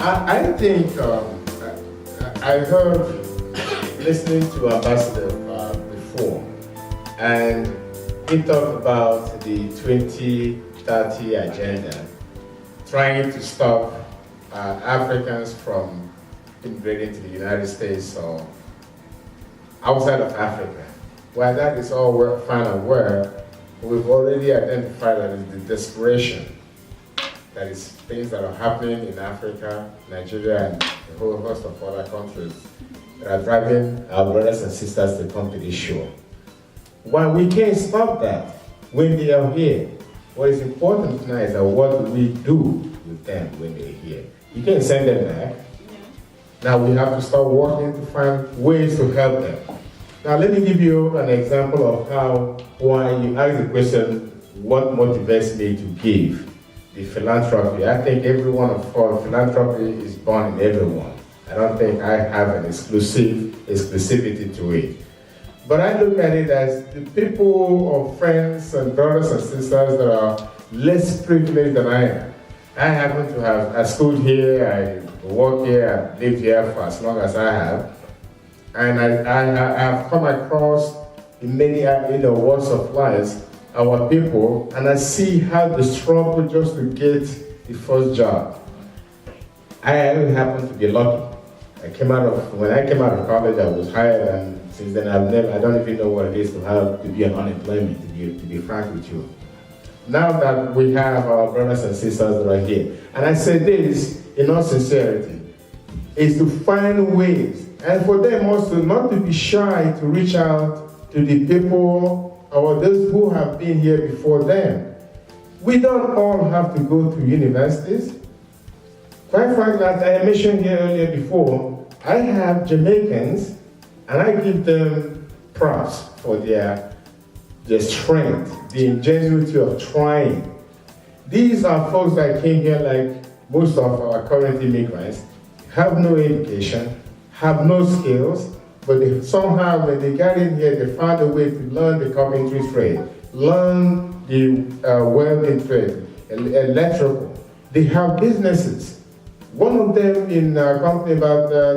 I think I heard listening to Ambassador before, and he talked about the 2030 agenda, trying to stop Africans from immigrating to the United States or outside of Africa. While that is all fine and well, we've already identified that is the desperation. That is things that are happening in Africa, Nigeria, and a whole host of other countries that are driving our brothers and sisters to come to this shore. While we can't stop that when they are here, what is important now is that what we do with them when they're here. You can't send them back. Now we have to start working to find ways to help them. Now let me give you an example of why you ask the question, what motivates me to give? The philanthropy. I think every one of us, philanthropy is born in everyone. I don't think I have an exclusivity to it. But I look at it as the people or friends and brothers and sisters that are less privileged than I am. I happen to have schooled here, I work here, I've lived here for as long as I have. And I have come across in many walks of life our people, and I see how they struggle just to get the first job. I happen to be lucky. When I came out of college, I was hired, and since then I don't even know what it is to be on unemployment, to be frank with you. Now that we have our brothers and sisters that are here, and I say this in all sincerity, is to find ways, and for them also not to be shy to reach out to the people or those who have been here before them. We don't all have to go to universities. Quite frankly, as I mentioned here earlier before, I have Jamaicans, and I give them props for their strength, the ingenuity of trying. These are folks that came here like most of our current immigrants, have no education, have no skills, but somehow when they got in here, they found a way to learn the carpentry trade, learn the welding trade, electrical. They have businesses. One of them in a company I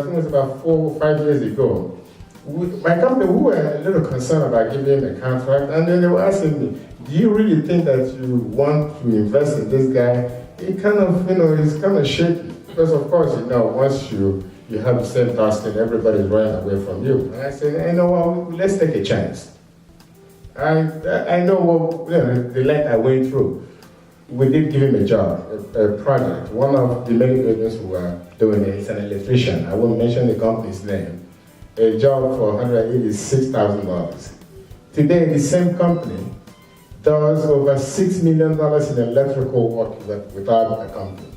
think it was about 4 or 5 years ago, my company, we were a little concerned about giving him a contract, and then they were asking me, do you really think that you want to invest in this guy? He kind of, he's kind of shaky, because of course, once you have the same task and everybody's running away from you. And I said, let's take a chance. I know the length I went through. We did give him a job, a project. One of the many buildings we were doing is an electrician. I won't mention the company's name. A job for $186,000. Today, the same company does over $6 million in electrical work without a company.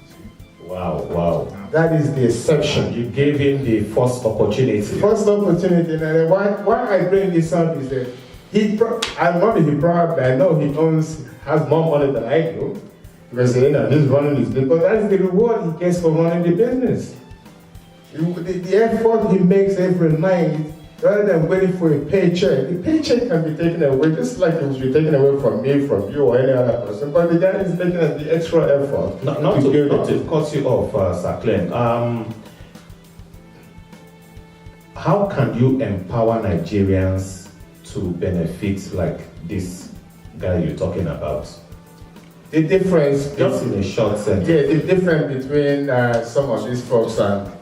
Wow. That is the exception. You gave him the first opportunity. First opportunity. And why I bring this up is that I know he has more money than I do. Because this running his business. But that's the reward he gets for running the business. The effort he makes every night, rather than waiting for a paycheck, the paycheck can be taken away, just like it was taken away from me, from you, or any other person. But the guy is making the extra effort. Not to cut you off, Sir Clem. How can you empower Nigerians to benefit like this guy you're talking about? The difference, just in a short sentence. Yeah, the difference between some of these folks and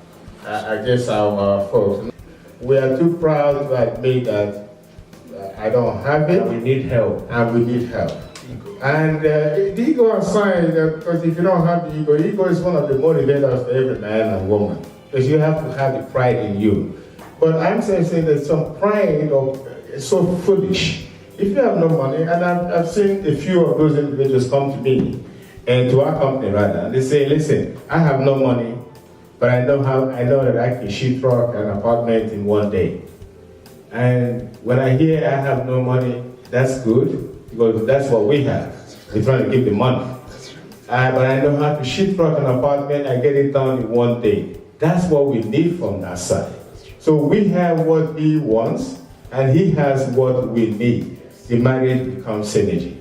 I guess our folks. We are too proud to admit that I don't have it. We need help. And we need help. And the ego aside, because if you don't have the ego is one of the motivators for every man and woman. Because you have to have the pride in you. But I'm saying that some pride is so foolish. If you have no money, and I've seen a few of those individuals come to me, and to our company rather, and they say, listen, I have no money, but I know that I can sheetrock an apartment in one day. And when I hear I have no money, that's good, because that's what we have. We're trying to give the money. But I know how to sheetrock an apartment, I get it done in one day. That's what we need from that side. So we have what he wants, and he has what we need. The marriage becomes synergy.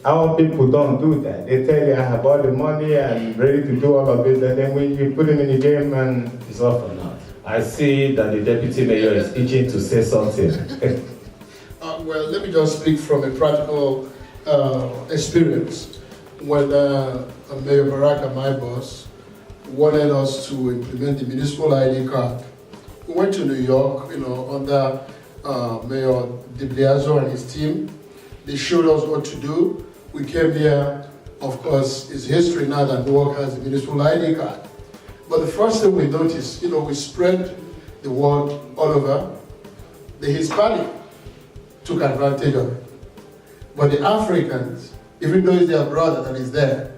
Our people don't do that. They tell you, I have all the money and ready to do all of it, and then when you put them in the game, and it's off or not. I see that the deputy mayor is itching to say something. Well, let me just speak from a practical experience. When Mayor Baraka, my boss, wanted us to implement the municipal ID card, we went to New York, under Mayor de Blasio and his team. They showed us what to do. We came here. Of course, it's history now that Newark has the municipal ID card. But the first thing we noticed, we spread the word all over. The Hispanic took advantage of it. But the Africans, even though it's their brother that is there,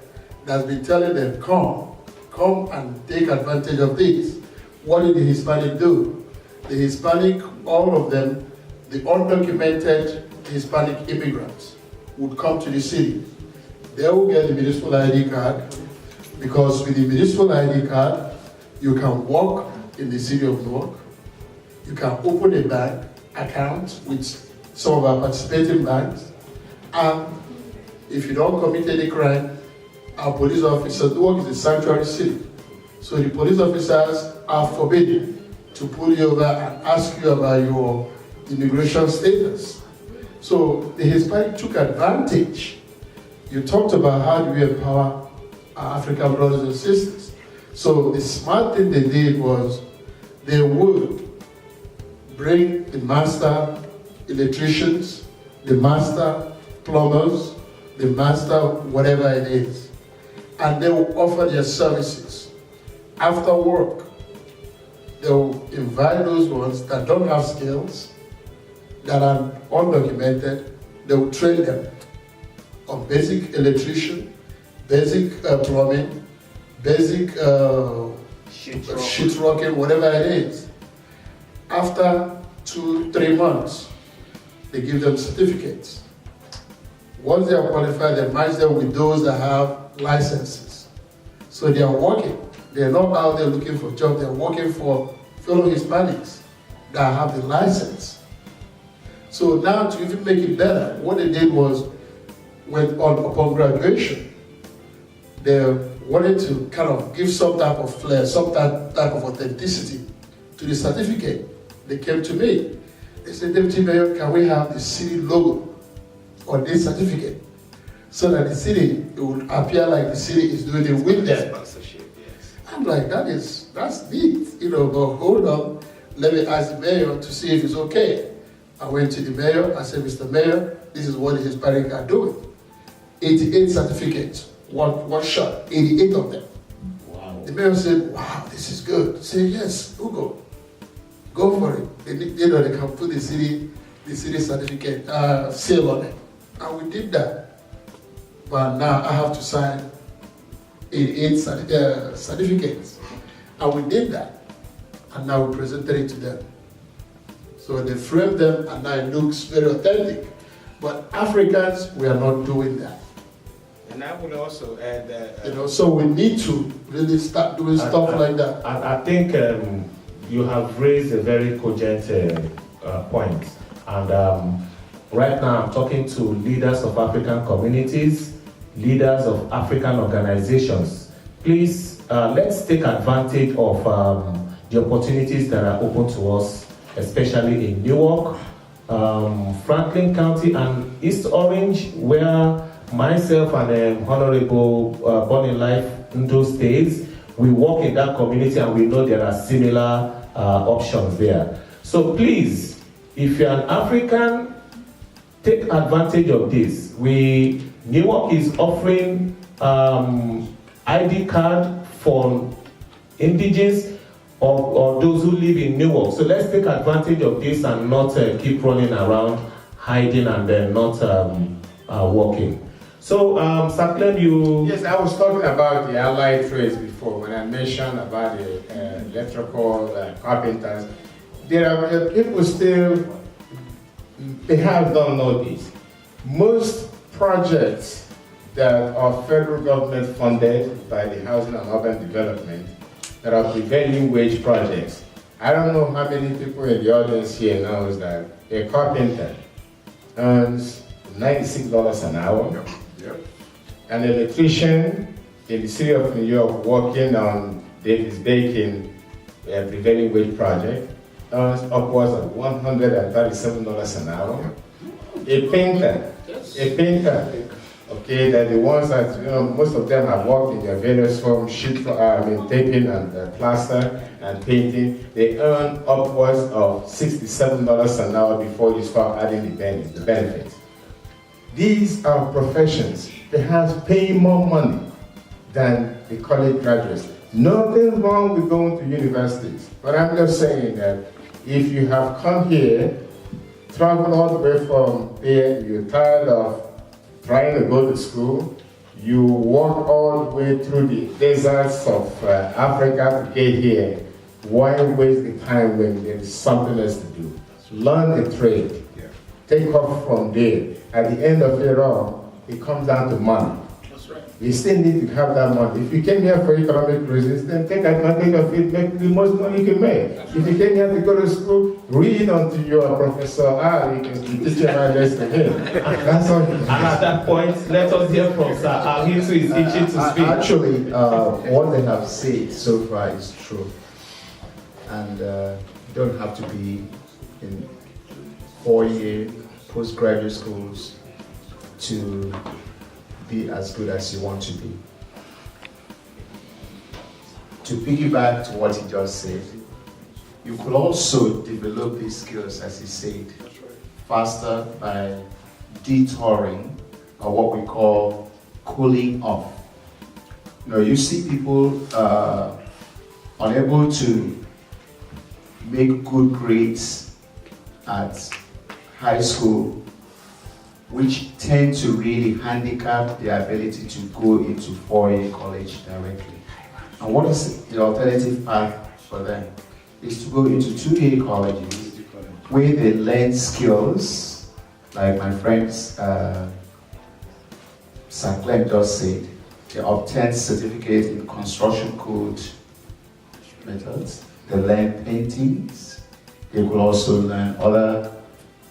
that's been telling them, come and take advantage of this. What did the Hispanic do? The Hispanic, all of them, the undocumented Hispanic immigrants would come to the city. They will get the municipal ID card, because with the municipal ID card, you can walk in the city of Newark. You can open a bank account with some of our participating banks. And if you don't commit any crime, our police officers, Newark is a sanctuary city. So the police officers are forbidden to pull you over and ask you about your immigration status. So the Hispanic took advantage. You talked about how do we empower our African brothers and sisters. So the smart thing they did was they would bring the master electricians, the master plumbers, the master whatever it is, and they will offer their services. After work, they will invite those ones that don't have skills, that are undocumented. They will train them on basic electrician, basic plumbing, basic sheet rocking, whatever it is. After 2-3 months, they give them certificates. Once they are qualified, they match them with those that have licenses. So they are working. They are not out there looking for jobs. They are working for fellow Hispanics that have the license. So now, to even make it better, what they did was, upon graduation, they wanted to kind of give some type of flair, some type of authenticity to the certificate. They came to me. They said, Deputy Mayor, can we have the city logo on this certificate? So that the city, it would appear like the city is doing it with them. Sponsorship, yes. I'm like, that's neat, but hold on, let me ask the mayor to see if it's okay. I went to the mayor, I said, Mr. Mayor, this is what the Hispanic are doing. 88 certificates, one shot, 88 of them. Wow. The mayor said, wow, this is good. I said, yes, Hugo, go for it. They can put the city certificate, seal on it. And we did that. But now I have to sign 88 certificates. And we did that. And now we presented it to them. So they framed them, and now it looks very authentic. But Africans, we are not doing that. And I would also add that... so we need to really start doing stuff like that. I think you have raised a very cogent point. And right now I'm talking to leaders of African communities, leaders of African organizations. Please, let's take advantage of the opportunities that are open to us, especially in Newark, Franklin County, and East Orange, where myself and Honorable Born in Life Ndo stays, we work in that community and we know there are similar options there. So please, if you're an African, take advantage of this. Newark is offering ID card for indigenous or those who live in Newark. So let's take advantage of this and not keep running around, hiding and then not working. So, Saklem, you... Yes, I was talking about the allied trades before when I mentioned about the electrical carpenters. There are people still, perhaps don't know this. Most projects that are federal government funded by the Housing and Urban Development that are prevailing wage projects. I don't know how many people in the audience here knows that a carpenter earns $96 an hour. an electrician in the city of New York working on Davis Bacon prevailing wage project earns upwards of $137 an hour. A painter, okay, that the ones that, most of them have worked in their various forms, taping and plaster and painting, they earn upwards of $67 an hour before you start adding the benefits. These are professions, perhaps paying more money than the college graduates. Nothing wrong with going to universities, but I'm just saying that if you have come here, traveled all the way from here, you're tired of trying to go to school, you walk all the way through the deserts of Africa to get here, why waste the time when there's something else to do? Learn a trade, take off from there. At the end of it all, it comes down to money. That's right. You still need to have that money. If you came here for economic reasons, then take advantage of it, make the most money you can make. If you came here to go to school, read until you're Professor you can teach your right less than him. That's all. And at that point, let us hear from Sir Al. He too is itching to speak. Actually, what they have said so far is true. And you don't have to be in 4-year postgraduate schools to be as good as you want to be. To piggyback to what he just said, you could also develop these skills, as he said, faster by detouring, or what we call cooling off. You see people unable to make good grades at high school, which tend to really handicap their ability to go into 4-year college directly. And what is the alternative path for them? Is to go into 2-year colleges where they learn skills, like my friends Sir Clem just said, they obtain certificate in construction code methods, they learn paintings, they could also learn other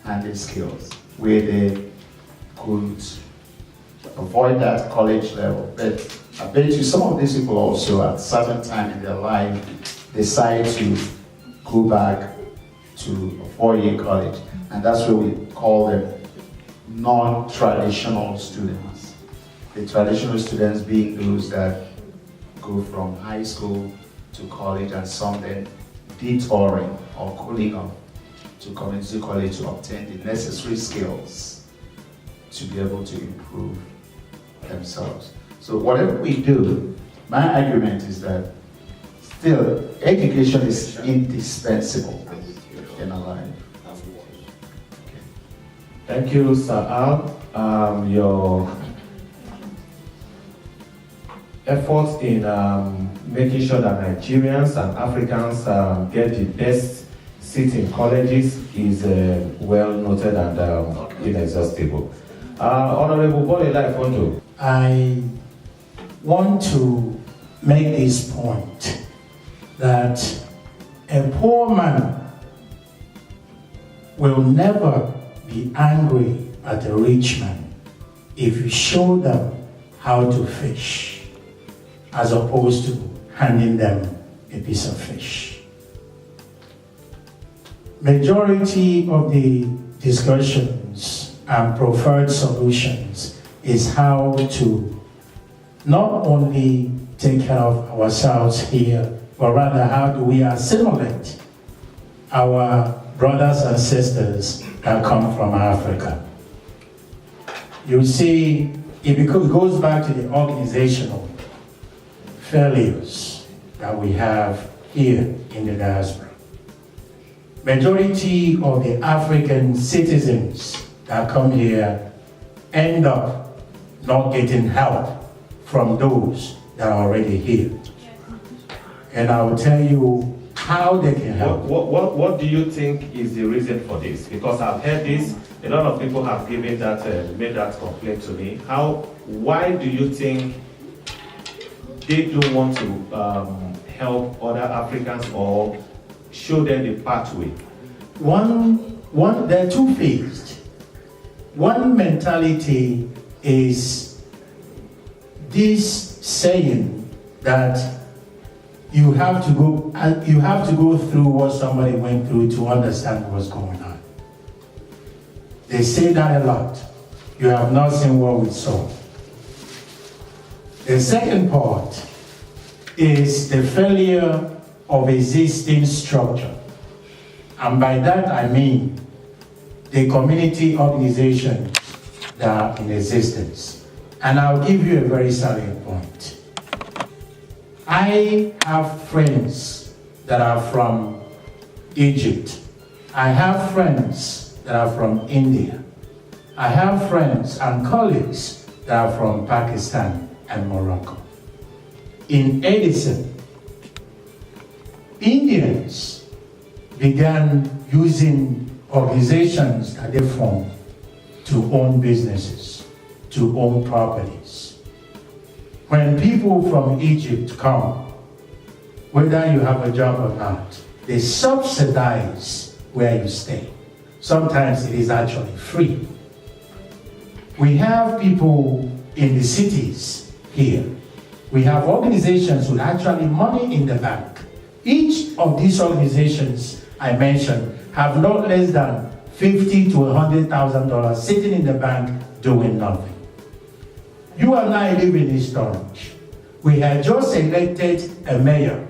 handy skills where they could avoid that college level. But I bet you some of these people also at certain time in their life decide to go back to a 4-year college, and that's what we call them non-traditional students. The traditional students being those that go from high school to college, and some then detouring or cooling off to community college to obtain the necessary skills to be able to improve themselves. So whatever we do, my argument is that still education is indispensable in our life. Thank you, Sir Al. Your efforts in making sure that Nigerians and Africans get the best seats in colleges is well noted and inexhaustible. Honorable Bolela Ifondo. I want to make this point that a poor man will never be angry at a rich man if you show them how to fish, as opposed to handing them a piece of fish. Majority of the discussions and preferred solutions is how to not only take care of ourselves here, but rather how do we assimilate our brothers and sisters that come from Africa. You see, it goes back to the organizational failures that we have here in the diaspora. Majority of the African citizens that come here end up not getting help from those that are already here. And I will tell you how they can help. What do you think is the reason for this? Because I've heard this, a lot of people have given that, made that complaint to me. Why do you think they don't want to help other Africans or show them the pathway? They're two-faced. One mentality is this saying that you have to go through what somebody went through to understand what's going on. They say that a lot. You have not seen what we saw. The second part is the failure of existing structure. And by that I mean the community organizations that are in existence. And I'll give you a very salient point. I have friends that are from Egypt. I have friends that are from India. I have friends and colleagues that are from Pakistan and Morocco. In Edison, Indians began using organizations that they formed to own businesses, to own properties. When people from Egypt come, whether you have a job or not, they subsidize where you stay. Sometimes it is actually free. We have people in the cities here. We have organizations with actually money in the bank. Each of these organizations I mentioned have not less than $50,000 to $100,000 sitting in the bank doing nothing. You and I live in East Orange. We have just elected a mayor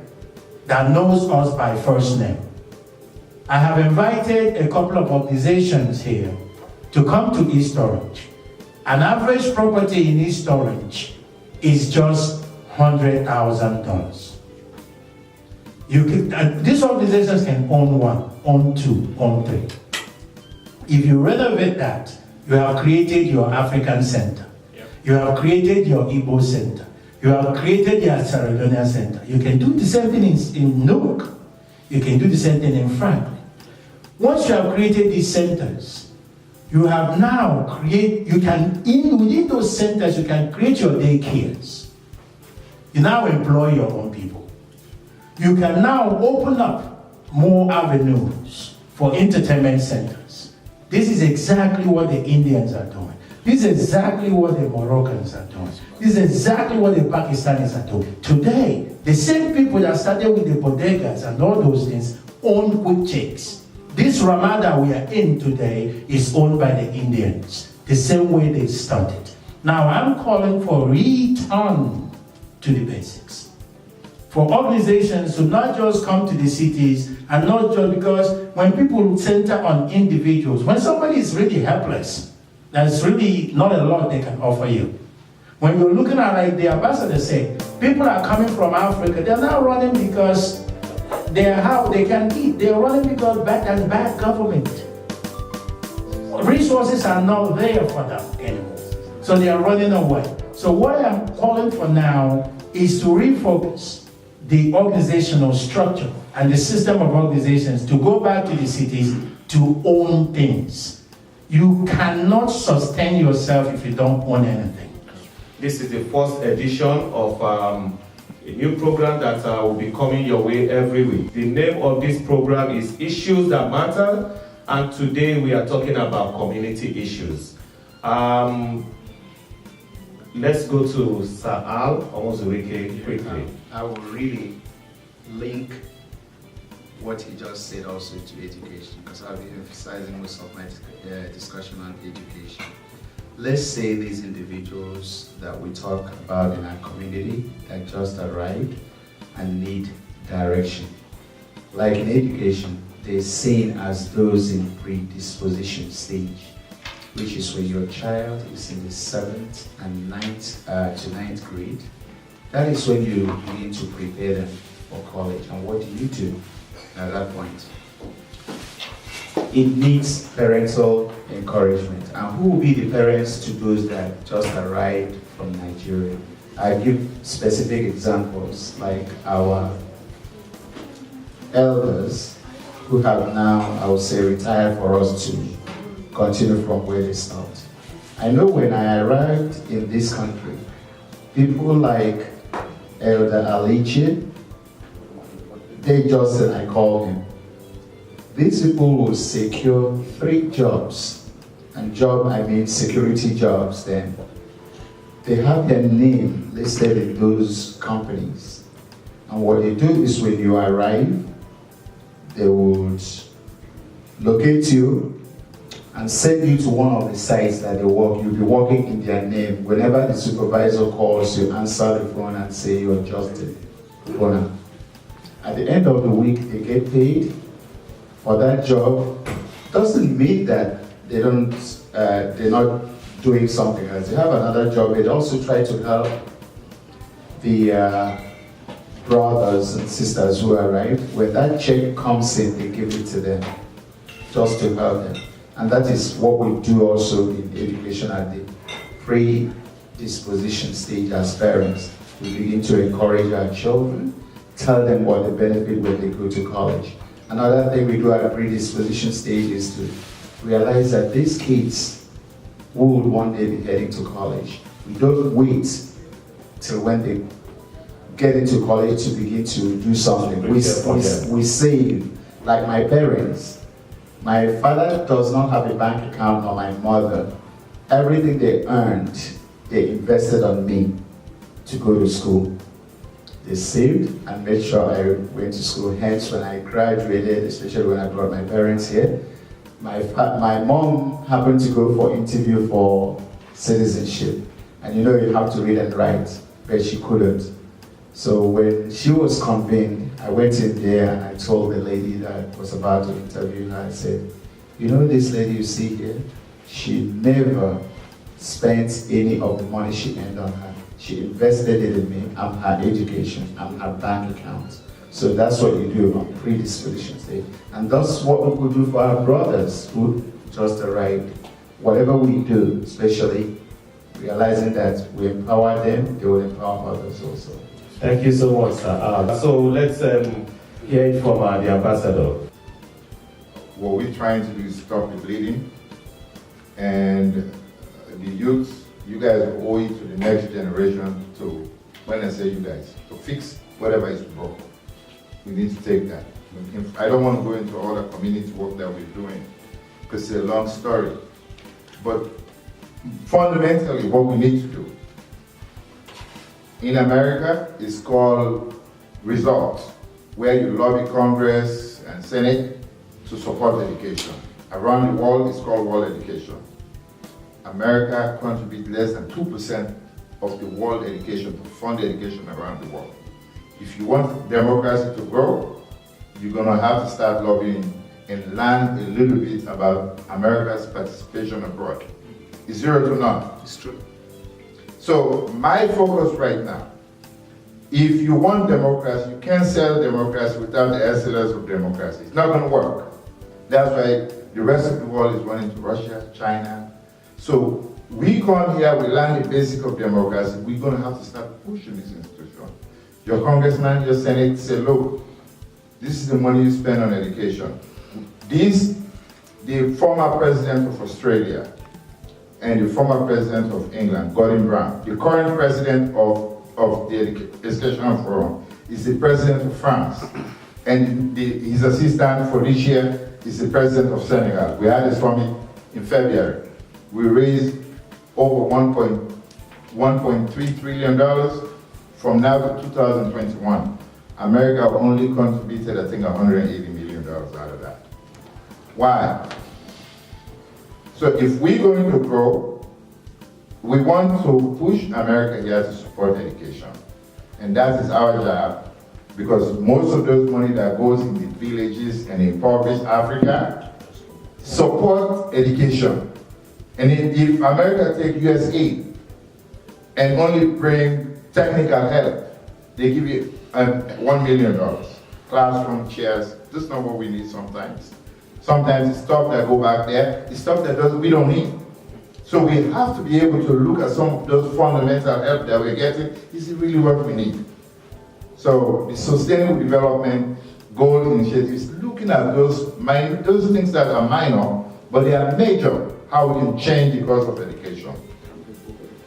that knows us by first name. I have invited a couple of organizations here to come to East Orange. An average property in East Orange is just $100,000. These organizations can own one, own two, own three. If you renovate that, you have created your African center. Yep. You have created your Igbo center. You have created your Sierra Leone center. You can do the same thing in Newark. You can do the same thing in Franklin. Once you have created these centers, you have now within those centers, you can create your daycares. You now employ your own people. You can now open up more avenues for entertainment centers. This is exactly what the Indians are doing. This is exactly what the Moroccans are doing. This is exactly what the Pakistanis are doing. Today, the same people that started with the bodegas and all those things own quick checks. This Ramada we are in today is owned by the Indians, the same way they started. Now I'm calling for return to the basics. For organizations to not just come to the cities and not just because when people center on individuals, when somebody is really helpless, there's really not a lot they can offer you. When you're looking at, like the ambassador said, people are coming from Africa, they're not running because they're how they can eat. They're running because there's bad government. Resources are not there for them anymore. So they are running away. So what I'm calling for now is to refocus the organizational structure and the system of organizations to go back to the cities to own things. You cannot sustain yourself if you don't own anything. This is the first edition of a new program that will be coming your way every week. The name of this program is Issues That Matter, and today we are talking about community issues. Let's go to Sir Al Isee-cvic quickly. I will really link what he just said also to education, because I'll be emphasizing most of my discussion on education. Let's say these individuals that we talk about in our community that just arrived and need direction. Like in education, they're seen as those in predisposition stage, which is when your child is in the 7th and 9th grade. That is when you need to prepare them for college. And what do you do at that point? It needs parental encouragement. And who will be the parents to those that just arrived from Nigeria? I give specific examples, like our elders who have now, I would say, retired for us to continue from where they stopped. I know when I arrived in this country, people like Elder Alice, they just said, I called him. These people will secure 3 jobs, and job I mean security jobs then. they have their name listed in those companies. And what they do is when you arrive, they would locate you and send you to one of the sites that they work. You'll be working in their name. Whenever the supervisor calls, you answer the phone and say you're Justin Bona. At the end of the week, they get paid for that job. Doesn't mean that they're not doing something else. They have another job. They also try to help the brothers and sisters who arrive. When that check comes in, they give it to them just to help them. And that is what we do also in education at the predisposition stage as parents. We begin to encourage our children, tell them what the benefit when they go to college. Another thing we do at the predisposition stage is to realize that these kids who would one day be heading to college, we don't wait till when they get into college to begin to do something. We save, like my parents. My father does not have a bank account, nor my mother. Everything they earned, they invested on me to go to school. They saved and made sure I went to school. Hence, when I graduated, especially when I brought my parents here, my mom happened to go for interview for citizenship. And you know you have to read and write, but she couldn't. So when she was convened, I went in there and I told the lady that was about to interview her, I said, you know this lady you see here? She never spent any of the money she earned on her. She invested it in me. I'm her education. I'm her bank account. So that's what you do on predisposition stage. And that's what we could do for our brothers who just arrived. Whatever we do, especially realizing that we empower them, they will empower others also. Thank you so much, sir. So let's hear it from the ambassador. What we're trying to do is stop the bleeding, and the youth, you guys owe it to the next generation to, when I say you guys, to fix whatever is broken. We need to take that. I don't want to go into all the community work that we're doing, because it's a long story. But fundamentally, what we need to do in America is called results, where you lobby Congress and Senate to support education. Around the world, it's called world education. America contributes less than 2% of the world education to fund education around the world. If you want democracy to grow, you're going to have to start lobbying and learn a little bit about America's participation abroad. It's 0 to none. It's true. So my focus right now, if you want democracy, you can't sell democracy without the essence of democracy. It's not going to work. That's why the rest of the world is running to Russia, China. So we come here, we learn the basic of democracy. We're going to have to start pushing this institution. Your congressman, your senate say, look, this is the money you spend on education. The former president of Australia and the former president of England, Gordon Brown, the current president of the Education Forum is the president of France. And his assistant for this year is the president of Senegal. We had a summit in February. We raised over $1.3 trillion from now to 2021. America only contributed, I think, $180 million out of that. Why? So if we're going to grow, we want to push America here to support education. And that is our job, because most of those money that goes in the villages and impoverished Africa support education. And if America take US aid and only bring technical help, they give you $1 million. Classroom chairs, that's not what we need sometimes. Sometimes it's stuff that go back there, it's stuff that we don't need. So we have to be able to look at some of those fundamental help that we're getting. Is it really what we need? So the Sustainable Development Goal Initiative is looking at those things that are minor, but they are major, how we can change the course of education.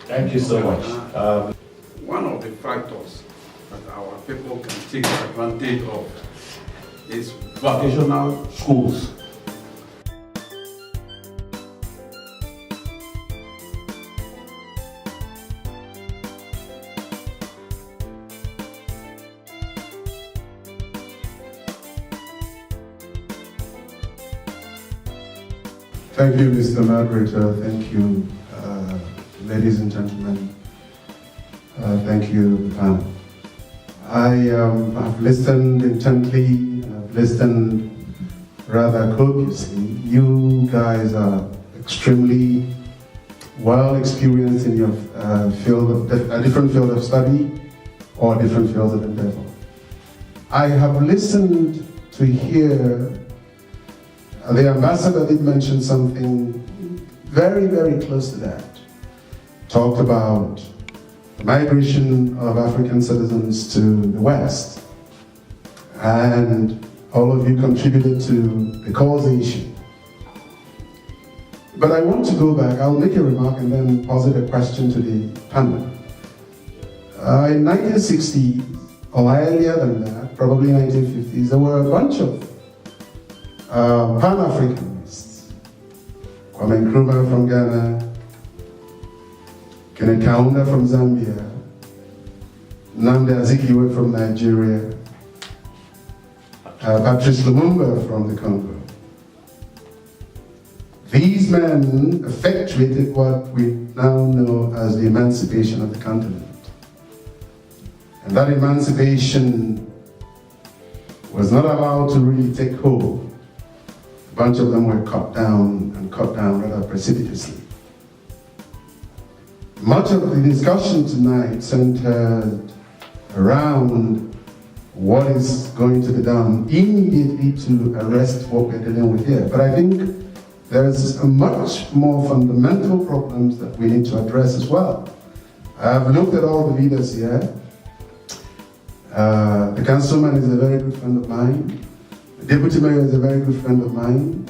Thank you so much. One of the factors that our people can take advantage of is vocational schools. Thank you, Mr. Moderator. Thank you, ladies and gentlemen. Thank you, panel. I have listened intently, I've listened rather copiously. You guys are extremely well experienced in your different field of study or different fields of endeavor. I have listened to hear the ambassador did mention something very, very close to that. Talked about the migration of African citizens to the West. And all of you contributed to the causation. But I want to go back. I'll make a remark and then posit a question to the panel. In 1960s, or earlier than that, probably 1950s, there were a bunch of Pan-Africanists. Kwame Nkrumah from Ghana, Kenneth Kaunda from Zambia, Isee-cvic from Nigeria, Patrice Lumumba from the Congo. These men effectuated what we now know as the emancipation of the continent. And that emancipation was not allowed to really take hold. A bunch of them were cut down rather precipitously. Much of the discussion tonight centered around what is going to be done immediately to arrest what we're dealing with here. But I think there's a much more fundamental problems that we need to address as well. I've looked at all the leaders here. The councilman is a very good friend of mine. The deputy mayor is a very good friend of mine.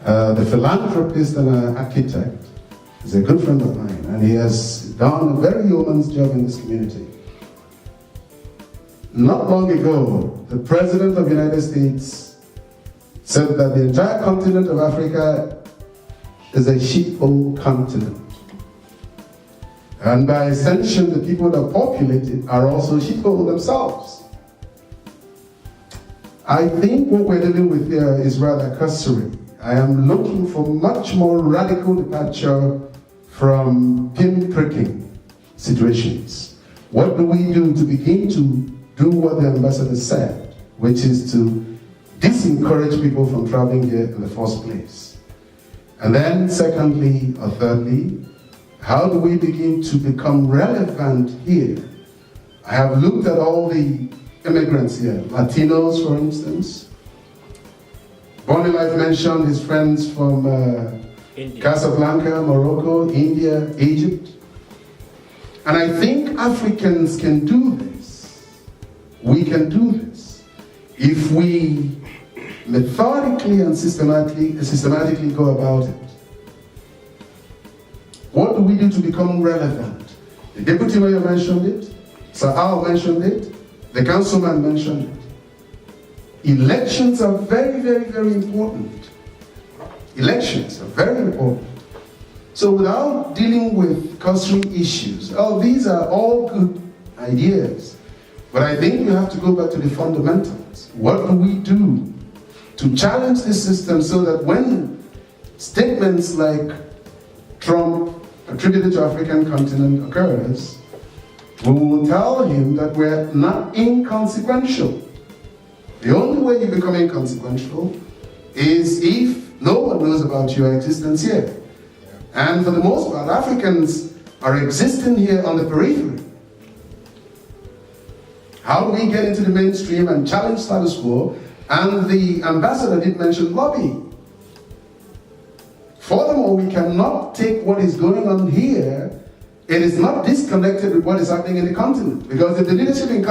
The philanthropist and architect is a good friend of mine, and he has done a very yeoman's job in this community. Not long ago, the President of the United States said that the entire continent of Africa is a sheep-fold continent. And by extension, the people that populate it are also sheep-fold themselves. I think what we're dealing with here is rather cursory. I am looking for much more radical departure from pin-pricking situations. What do we do to begin to do what the ambassador said, which is to disencourage people from traveling here in the first place? And then secondly or thirdly, how do we begin to become relevant here? I have looked at all the immigrants here, Latinos for instance. Bonnie Life mentioned his friends from Casablanca, Morocco, India, Egypt. And I think Africans can do this. We can do this if we methodically and systematically go about it. What do we do to become relevant? The deputy mayor mentioned it, Sir Al mentioned it, the councilman mentioned it. Elections are very, very, very important. Elections are very important. So without dealing with cursory issues, these are all good ideas, but I think we have to go back to the fundamentals. What do we do to challenge this system so that when statements like Trump attributed to African continent occurs, we will tell him that we're not inconsequential. The only way you become inconsequential is if no one knows about your existence here. And for the most part, Africans are existing here on the periphery. How do we get into the mainstream and challenge status quo? And the ambassador did mention lobbying. Furthermore, we cannot take what is going on here. It is not disconnected with what is happening in the continent. Because if the leadership in the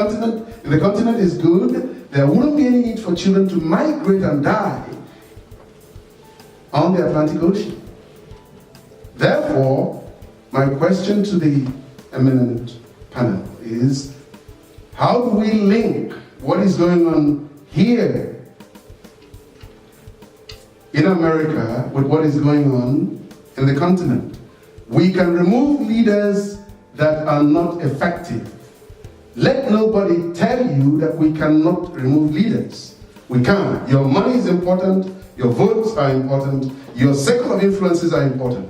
continent is good, there wouldn't be any need for children to migrate and die on the Atlantic Ocean. Therefore, my question to the eminent panel is, how do we link what is going on here in America with what is going on in the continent? We can remove leaders that are not effective. Let nobody tell you that we cannot remove leaders. We can. Your money is important, Your votes are important. Your circle of influences are important.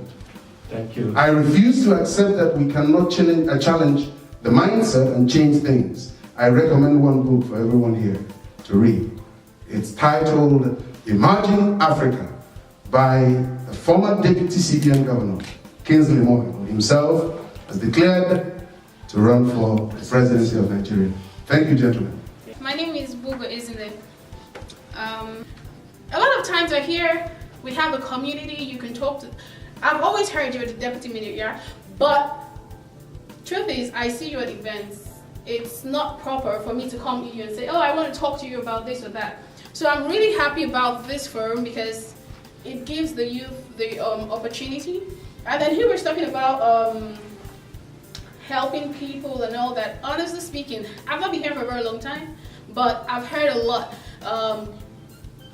Thank you. I refuse to accept that we cannot challenge the mindset and change things. I recommend one book for everyone here to read. It's titled Imagine Africa by the former Deputy CBN Governor, Kingsley Moghalu, himself has declared to run for the presidency of Nigeria. Thank you, gentlemen. My name is Isee-cvic. A lot of times I hear we have a community you can talk to. I've always heard you're the deputy minister, but truth is, I see you at events. It's not proper for me to come to you and say, oh, I want to talk to you about this or that. So I'm really happy about this forum because it gives the youth the opportunity. And then he was talking about helping people and all that. Honestly speaking, I've not been here for a very long time, but I've heard a lot.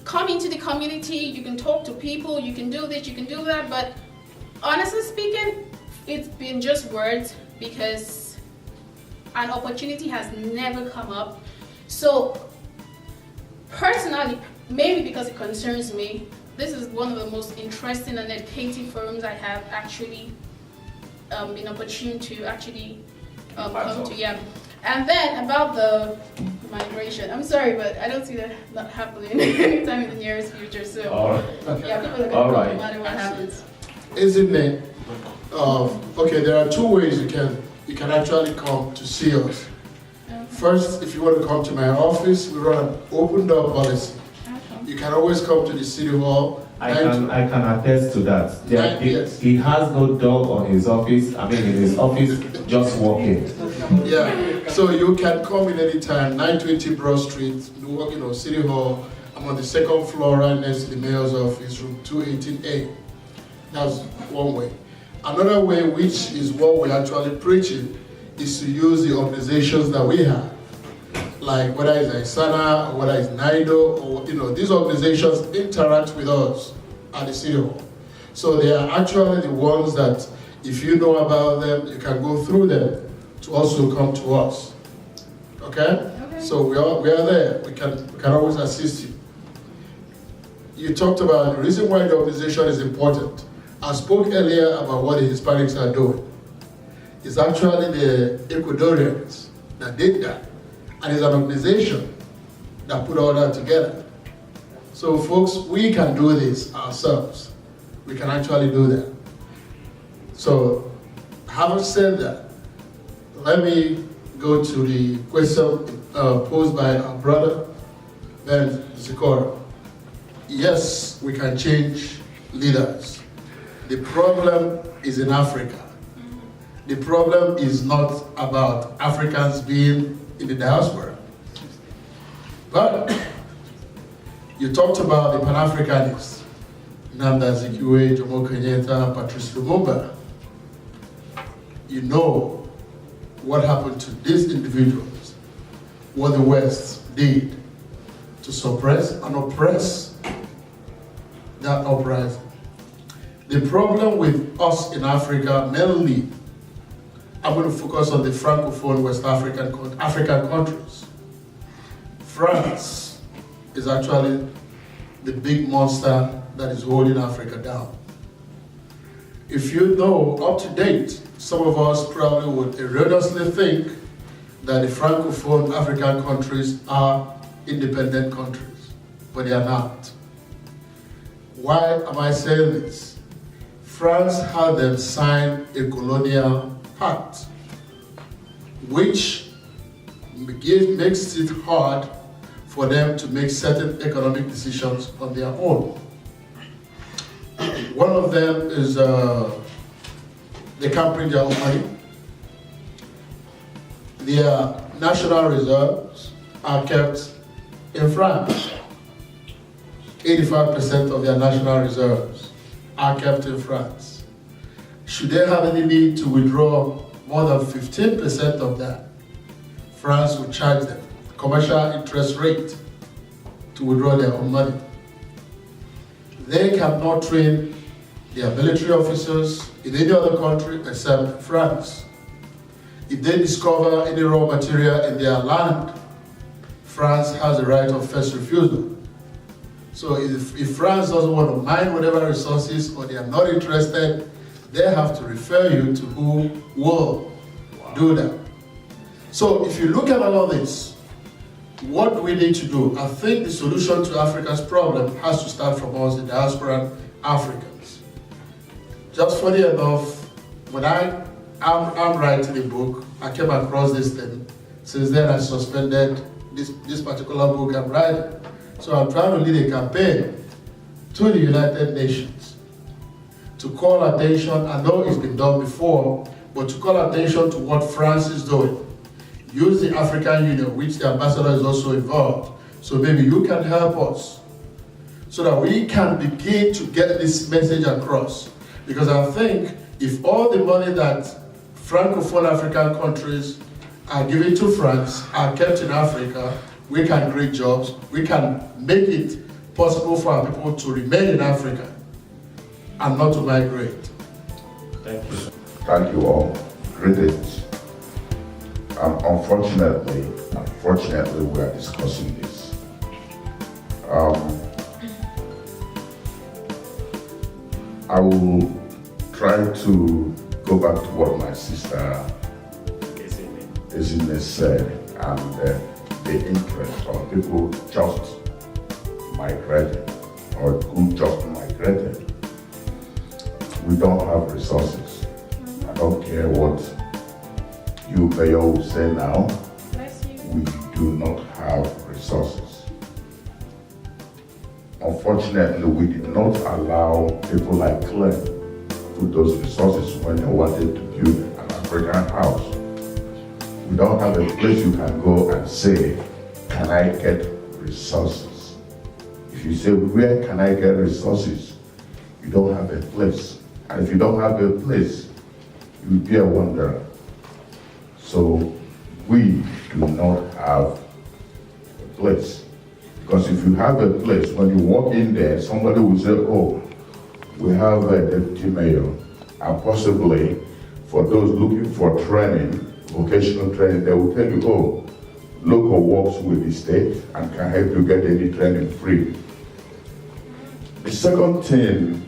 Come into the community, you can talk to people, you can do this, you can do that, but honestly speaking, it's been just words because an opportunity has never come up. So personally, maybe because it concerns me, this is one of the most interesting and educative forums I have actually been opportune to actually come to. Yeah. And then about the migration, I'm sorry, but I don't see that not happening anytime in the nearest future. So yeah, people are going to no matter what happens. Isn't it? Okay, there are two ways you can actually come to see us. First, if you want to come to my office, we run an open door policy. You can always come to the City Hall. I can attest to that. Yes. He has no dog on his office. I mean, in his office, just walking. Yeah. So you can come in any time. 920 Broad Street, City Hall. I'm on the second floor, right next to the mayor's office, room 218A. That's one way. Another way, which is what we're actually preaching, is to use the organizations that we have. Like whether it's Isana or whether it's NIDO, or these organizations interact with us at the City Hall. So they are actually the ones that, if you know about them, you can go through them to also come to us. Okay? So we are there. We can always assist you. You talked about the reason why the organization is important. I spoke earlier about what the Hispanics are doing. It's actually the Ecuadorians that did that. And it's an organization that put all that together. So folks, we can do this ourselves. We can actually do that. So having said that, let me go to the question posed by our brother, Ben Zikora. Yes, we can change leaders. The problem is in Africa. The problem is not about Africans being in the diaspora. But you talked about the Pan-Africanists, Isee-cvic, Jomo Kenyatta, Patrice Lumumba. You know what happened to these individuals, what the West did to suppress and oppress that uprising. The problem with us in Africa, mainly, I'm going to focus on the Francophone West African countries. France is actually the big monster that is holding Africa down. If you know, up to date, some of us probably would erroneously think that the Francophone African countries are independent countries, but they are not. Why am I saying this? France had them sign a colonial pact, which makes it hard for them to make certain economic decisions on their own. One of them is they can't print their own money. Their national reserves are kept in France. 85% of their national reserves are kept in France. Should they have any need to withdraw more than 15% of that, France will charge them commercial interest rate to withdraw their own money. They cannot train their military officers in any other country except France. If they discover any raw material in their land, France has the right of first refusal. So if France doesn't want to mine whatever resources or they are not interested, they have to refer you to who will do that. So if you look at all of this, what do we need to do? I think the solution to Africa's problem has to start from us, the diasporan Africans. Just funny enough, when I'm writing a book, I came across this thing. Since then, I suspended this particular book I'm writing. So I'm trying to lead a campaign to the United Nations to call attention, I know it's been done before, but to call attention to what France is doing. Use the African Union, which the ambassador is also involved. So maybe you can help us so that we can begin to get this message across. Because I think if all the money that Francophone African countries are giving to France are kept in Africa, we can create jobs, we can make it possible for our people to remain in Africa and not to migrate. Thank you. Thank you all. Greetings. Unfortunately, we are discussing this. I will try to go back to what my sister Isee-cvic said, and the interest of people just migrated or who just migrated. We don't have resources. I don't care what you may all say now. We do not have resources. Unfortunately, we did not allow people like Clem to put those resources when they wanted to build an African house. We don't have a place you can go and say, can I get resources? If you say, where can I get resources? You don't have a place. And if you don't have a place, you'll be a wanderer. So we do not have a place. Because if you have a place, when you walk in there, somebody will say, oh, we have a deputy mayor. And possibly, for those looking for training, vocational training, they will tell you, oh, local works with the state and can help you get any training free. The second thing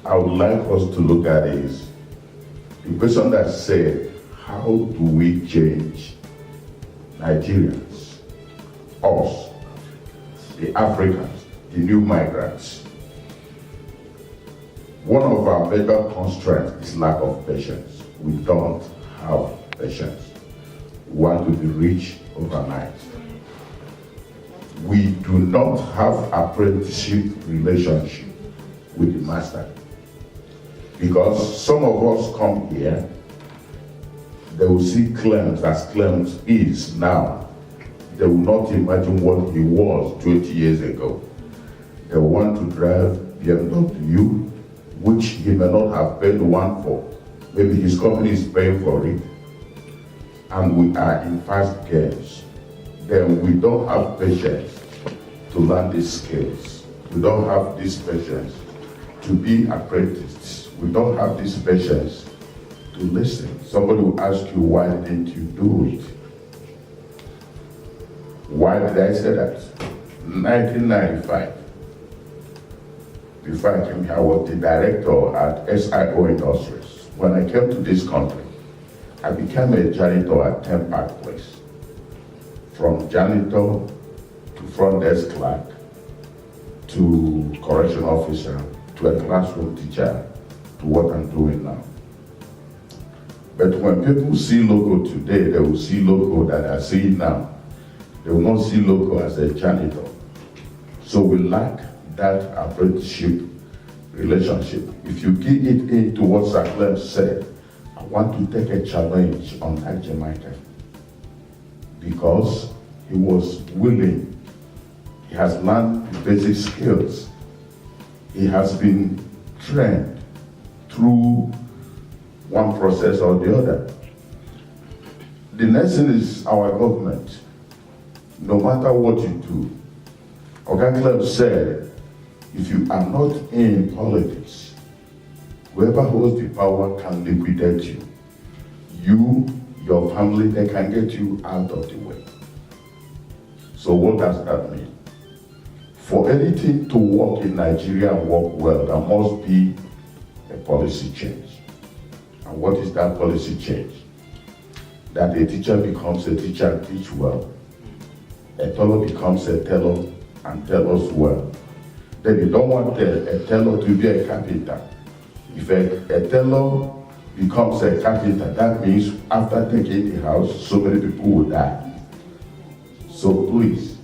I would like us to look at is the question that said, how do we change Nigerians, us, the Africans, the new migrants? One of our major constraints is lack of patience. We don't have patience. We want to be rich overnight. We do not have apprenticeship relationship with the master. Because some of us come here, they will see Clement as Clement is now. They will not imagine what he was 20 years ago. They want to drive BMW, which he may not have paid one for. Maybe his company is paying for it. And we are in fast games. Then we don't have patience to learn these skills. We don't have this patience to be apprenticed. We don't have this patience to listen. Somebody will ask you, why didn't you do it? Why did I say that? 1995, before I came here, I was the director at SIO Industries. When I came to this country, I became a janitor at 10 Park Place. From janitor to front desk clerk to correction officer to a classroom teacher to what I'm doing now. But when people see logo today, they will see logo that I see now. They will not see logo as a janitor. So we lack that apprenticeship relationship. If you get it into what Clem said, I want to take a challenge on that Jamaican. Because he was willing, he has learned the basic skills. He has been trained through one process or the other. The next thing is our government. No matter what you do, Oga Clem said, if you are not in politics, whoever holds the power can liquidate you. You, your family, they can get you out of the way. So what does that mean? For anything to work in Nigeria and work well, there must be a policy change. And what is that policy change? That a teacher becomes a teacher and teach well. A teller becomes a teller and tellers well. Then you don't want a teller to be a carpenter. If a teller becomes a carpenter, that means after taking the house, so many people will die. So please,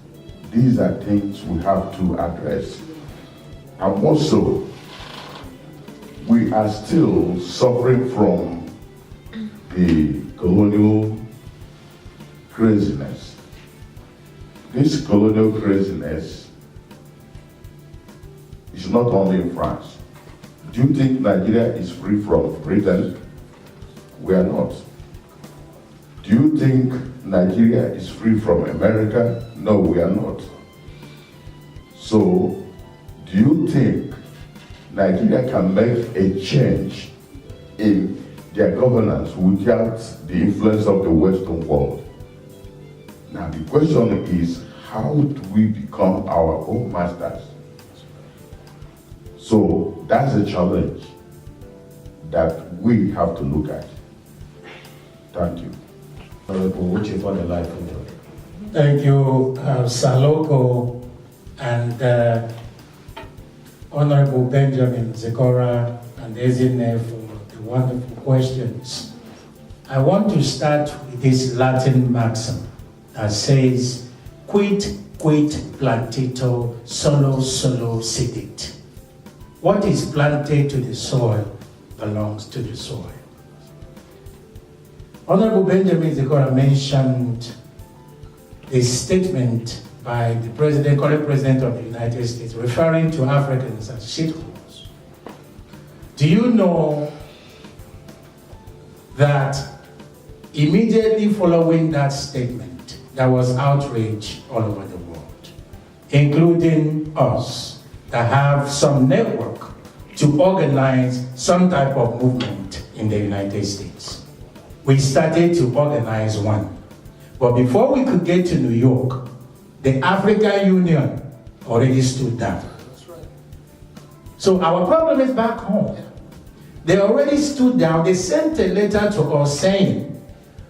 these are things we have to address. And also, we are still suffering from the colonial craziness. This colonial craziness is not only in France. Do you think Nigeria is free from Britain? We are not. Do you think Nigeria is free from America? No, we are not. So, do you think Nigeria can make a change in their governance without the influence of the Western world? Now the question is, how do we become our own masters? So that's a challenge that we have to look at. Thank you. For the life. Thank you, Saloko and Honorable Benjamin Zekora and Ezinne for the wonderful questions. I want to start with this Latin maxim that says, quid plantito solo sedit. What is planted to the soil belongs to the soil. Honorable Benjamin Zekora mentioned a statement by the current president of the United States, referring to Africans as shitholes. Do you know that immediately following that statement, there was outrage all over the world, including us, that have some network to organize some type of movement in the United States. We started to organize one. But before we could get to New York, the African Union already stood down. That's right. So our problem is back home. They already stood down. They sent a letter to us saying,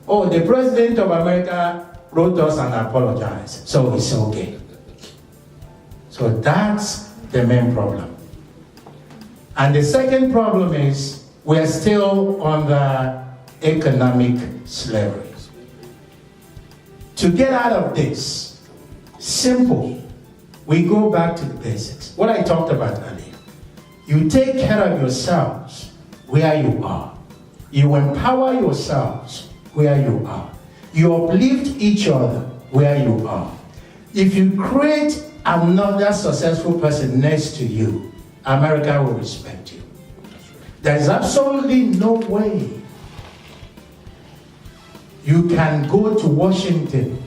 oh, the President of America wrote us and apologized, so it's okay. So that's the main problem. And the second problem is we're still under economic slavery. To get out of this, simple, we go back to the basics. What I talked about earlier. You take care of yourselves where you are. You empower yourselves where you are. You uplift each other where you are. If you create another successful person next to you, America will respect you. There is absolutely no way you can go to Washington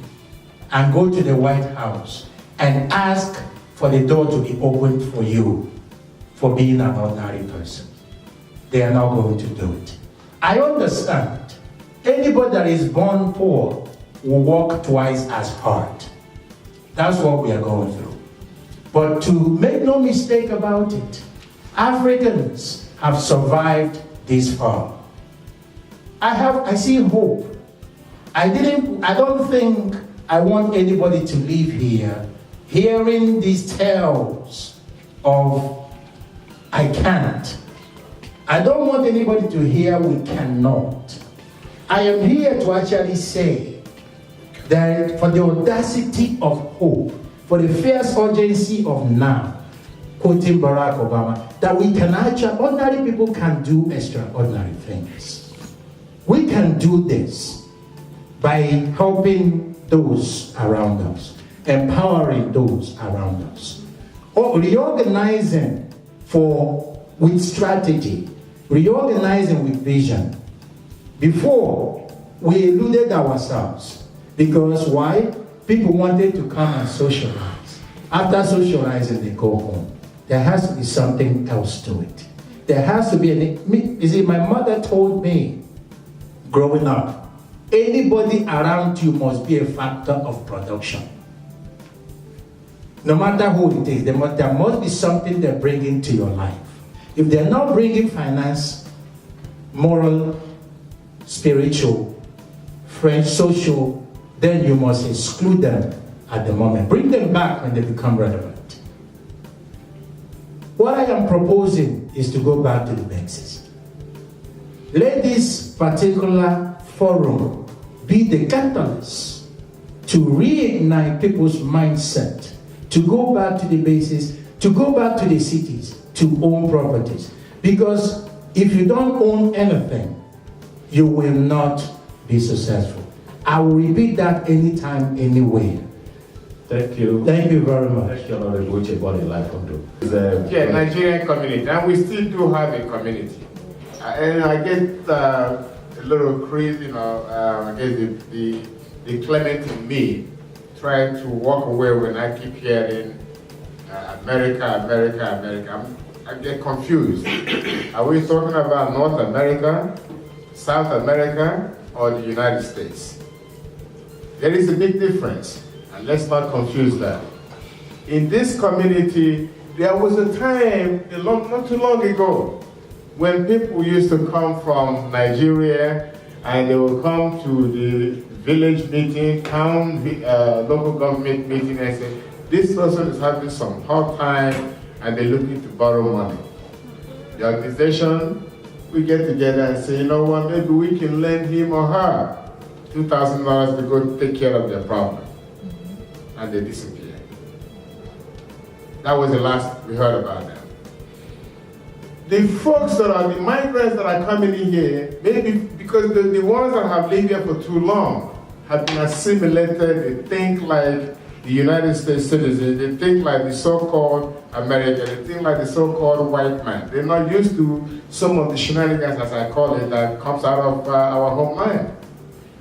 and go to the White House and ask for the door to be opened for you for being an ordinary person. They are not going to do it. I understand. Anybody that is born poor will work twice as hard. That's what we are going through. But to make no mistake about it, Africans have survived this far. I see hope. I don't think I want anybody to leave here hearing these tales of I can't. I don't want anybody to hear we cannot. I am here to actually say that for the audacity of hope, for the fierce urgency of now, quoting Barack Obama, that we can actually, ordinary people can do extraordinary things. We can do this by helping those around us, empowering those around us, or reorganizing with strategy, reorganizing with vision. Before, we eluded ourselves. Because why? People wanted to come and socialize. After socializing, they go home. There has to be something else to it. There has to be my mother told me, growing up, anybody around you must be a factor of production. no matter who it is, there must be something they're bringing to your life. If they're not bringing finance, moral, spiritual, French, social, then you must exclude them at the moment. Bring them back when they become relevant. What I am proposing is to go back to the basics. Let this particular forum be the catalyst to reignite people's mindset, to go back to the basis, to go back to the cities, to own properties. Because if you don't own anything, you will not be successful. I will repeat that anytime, anywhere. Thank you. Thank you very much. Thank you, Honorable Uche. Yeah, Nigerian community, and we still do have a community. And I get a little crazy, I get the clement in me trying to walk away when I keep hearing America. I get confused. Are we talking about North America, South America, or the United States? There is a big difference, and let's not confuse that. In this community, there was a time, not too long ago, when people used to come from Nigeria and they would come to the village meeting, town, local government meeting, and say, this person is having some hard time and they're looking to borrow money. The organization, we get together and say, you know what, maybe we can lend him or her $2,000 to go take care of their problem. And they disappear. That was the last we heard about them. The folks that are, the migrants that are coming in here, maybe because the ones that have lived here for too long have been assimilated, they think like the United States citizens, they think like the so-called American, they think like the so-called white man. They're not used to some of the shenanigans, as I call it, that comes out of our homeland.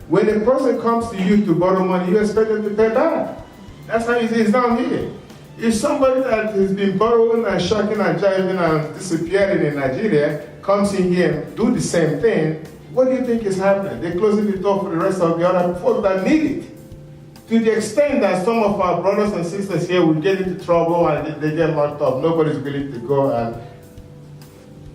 When a person comes to you to borrow money, you expect them to pay back. That's how it is down here. If somebody that has been borrowing and shucking and jiving and disappearing in Nigeria comes in here and do the same thing, what do you think is happening? They're closing the door for the rest of the other folks that need it. To the extent that some of our brothers and sisters here will get into trouble and they get locked up, nobody's willing to go and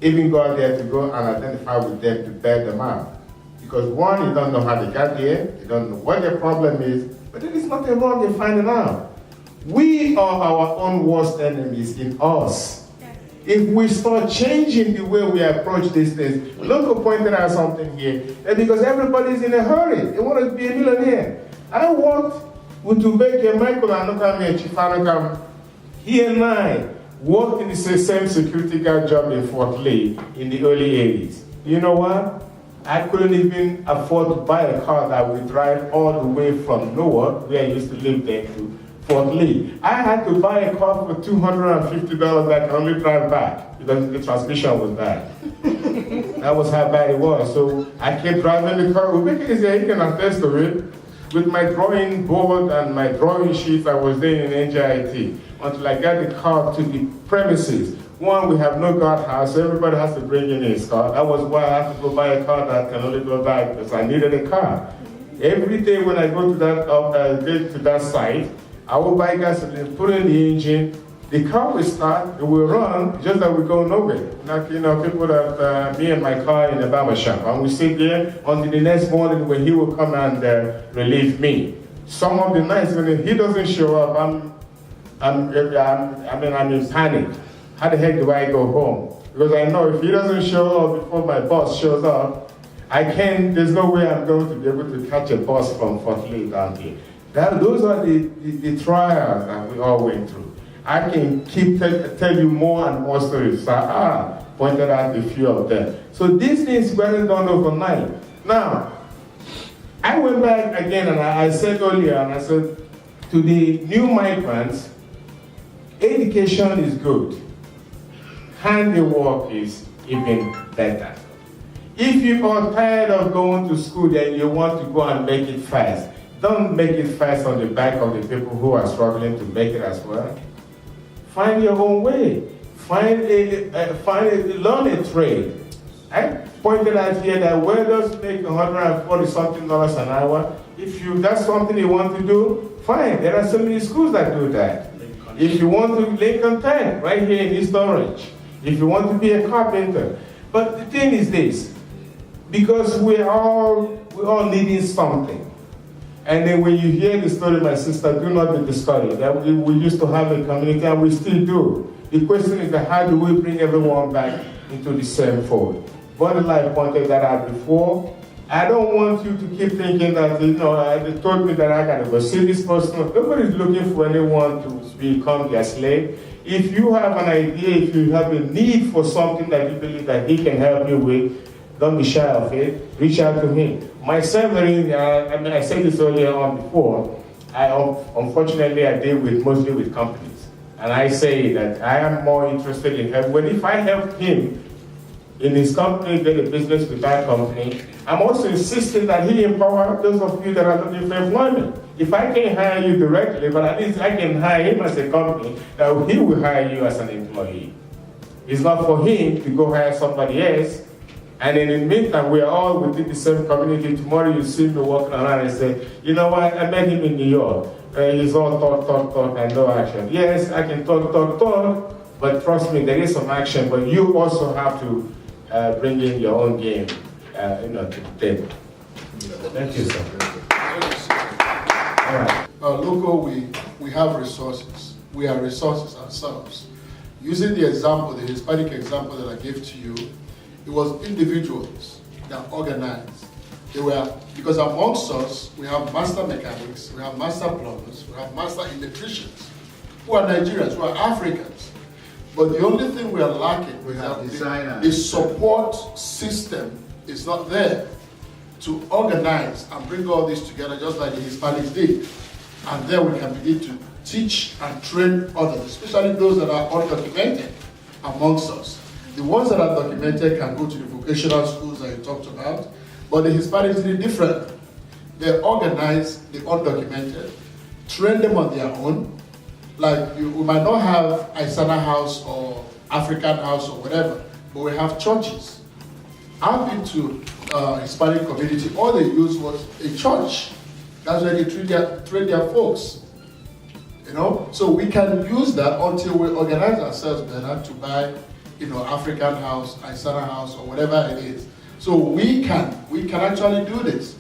even go out there to go and identify with them to bail them out. Because one, you don't know how they got here, you don't know what their problem is, but there is nothing wrong in finding out. We are our own worst enemies in us. If we start changing the way we approach these things, Loco pointed out something here, that because everybody's in a hurry, they want to be a millionaire. I worked with Ubeke, Michael, and Chifanokam. He and I worked in the same security guard job in Fort Lee in the early 80s. You know what? I couldn't even afford to buy a car that would drive all the way from Newark, where I used to live there, to Fort Lee. I had to buy a car for $250 that I can only drive back because the transmission was bad. That was how bad it was. So I kept driving the car. Ubeke is here, he can attest to it. With my drawing board and my drawing sheets I was there in NJIT until I got the car to the premises. One, we have no guardhouse, so everybody has to bring in his car. That was why I had to go buy a car that can only go back because I needed a car. Every day when I go to that site, I will buy gasoline, put in the engine, the car will start, it will run, just that we go nowhere. Like, people that, me and my car in the barber shop, and we sit there until the next morning when he will come and relieve me. Some of the nights when he doesn't show up, I'm in panic. How the heck do I go home? Because I know if he doesn't show up before my boss shows up, there's no way I'm going to be able to catch a bus from Fort Lee down here. Those are the trials that we all went through. I can tell you more and more stories. So pointed out a few of them. So these things weren't done overnight. Now, I went back again and I said earlier, and I said to the new migrants, education is good. Handiwork is even better. If you are tired of going to school and you want to go and make it fast, don't make it fast on the back of the people who are struggling to make it as well. Find your own way. Learn a trade. I pointed out here that welders make $140-something an hour. If that's something you want to do, fine. There are so many schools that do that. If you want to Lincoln Tech, right here in East Orange. If you want to be a carpenter. But the thing is this, because we're all needing something. And then when you hear the story, my sister, do not be discouraged. That we used to have a community and we still do. The question is that how do we bring everyone back into the same fold? But like I pointed that out before, I don't want you to keep thinking that, they told me that I gotta go see this person. Nobody's looking for anyone to become their slave. If you have an idea, if you have a need for something that you believe that he can help you with, don't be shy of it. Reach out to me. Myself, I said this earlier on before, unfortunately I deal mostly with companies. And I say that I am more interested in help. Well, if I help him in his company, get a business with that company, I'm also insisting that he empower those of you that are looking for employment. If I can't hire you directly, but at least I can hire him as a company, that he will hire you as an employee. It's not for him to go hire somebody else. And in the meantime, we are all within the same community. Tomorrow you see me walking around and say, you know what, I met him in New York. He's all talk, and no action. Yes, I can talk, but trust me, there is some action, but you also have to bring in your own game to the table. Thank you, sir. All right. Local, we have resources. We are resources ourselves. Using the example, the Hispanic example that I gave to you, it was individuals that organized. They were, because amongst us, we have master mechanics, we have master plumbers, we have master electricians, who are Nigerians, who are Africans. But the only thing we are lacking, We have designers. the support system is not there to organize and bring all this together just like the Hispanics did. And then we can begin to teach and train others, especially those that are undocumented amongst us. The ones that are documented can go to the vocational schools that you talked about, but the Hispanics did different. They organize the undocumented, train them on their own. Like we might not have Isana House or African House or whatever, but we have churches. I've been to Hispanic community, all they used was a church. That's where they train their folks. So we can use that until we organize ourselves better to buy African House, Isana House, or whatever it is. So we can actually do this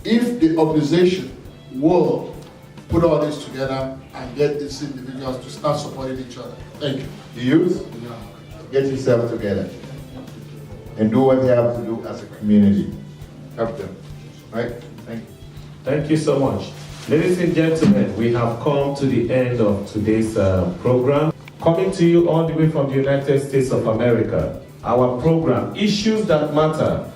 if the organization will put all this together and get these individuals to start supporting each other. Thank you. The youth, get yourself together and do what you have to do as a community. Help them. Right? Thank you. Thank you so much. Ladies and gentlemen, we have come to the end of today's program. Coming to you all the way from the United States of America, our program, Issues That Matter,